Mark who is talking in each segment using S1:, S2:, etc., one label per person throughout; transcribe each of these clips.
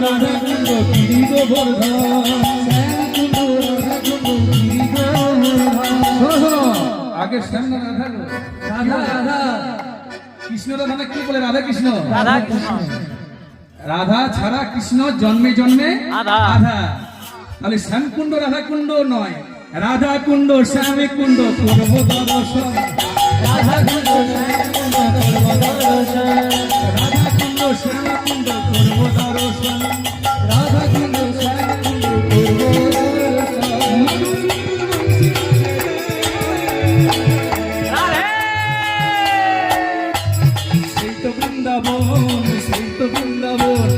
S1: রাধা কুণ্ড গিরি গোবর্ধন আগে শ্যাম না রাধা রাধা রাধা কৃষ্ণ রাধা না কি বলে রাধা কৃষ্ণ
S2: রাধা কৃষ্ণ
S1: রাধা ছাড়া কৃষ্ণ জন্মে জন্মে আধা তাহলে শ্যাম কুণ্ড রাধা কুণ্ড নয় রাধা কুণ্ড শ্যামে কুণ্ড করব দর্শন রাধা কুণ্ড শ্যামে কুণ্ড করব দর্শন রাধা কুণ্ড শ্যামে কুণ্ড করব দর্শন রাধা কুণ্ড শ্যামে কুণ্ড করব দর্শন সেই তো বৃন্দাবন সেই তো বৃন্দাবন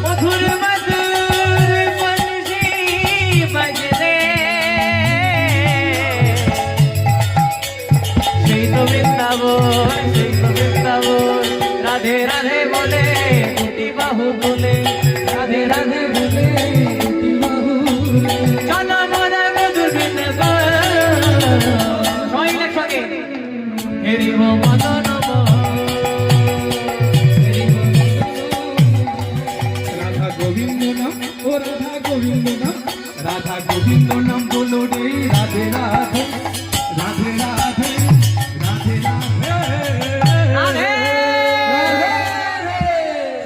S2: মধুর মধুর বংশী বাজে সেই তো বৃন্দাবন রাধে রাধে বলে দুটি বাহু বলে রাধে রাধে বলে দুটি বাহু চলো মোরা মধুর বৃন্দাবন সবাই সঙ্গে হেরিব মদন
S1: রাধা গোবিন্দ নাম ও রাধা গোবিন্দ নাম রাধা গোবিন্দ নাম বলো রে রাধে রাধে রাধে রাধে রাধে রাধে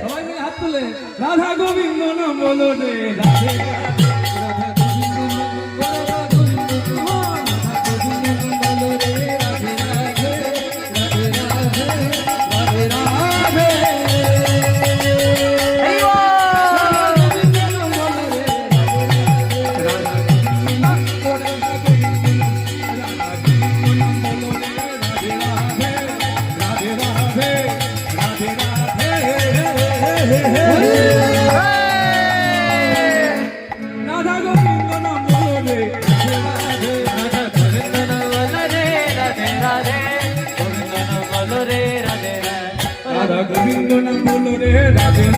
S1: সবাই মিলে হাত তুলে রাধা গোবিন্দ নাম বলো রে রাধে রাধে রাধা গোবিন্দ নাম রাধা গোবিন্দ নাম রাধা গোবিন্দ নাম বলো রে রাধে রাধে রাধে রাধে রাধে রাধে রাধা গোবিন্দ নাম বলো রে রাধে রাধে
S2: গোবিন্দ নবল রে রাধে রাধে গোবিন্দ নবল রে রাধে রাধে
S1: রাধা গোবিন্দ নাম বলো রে রাধে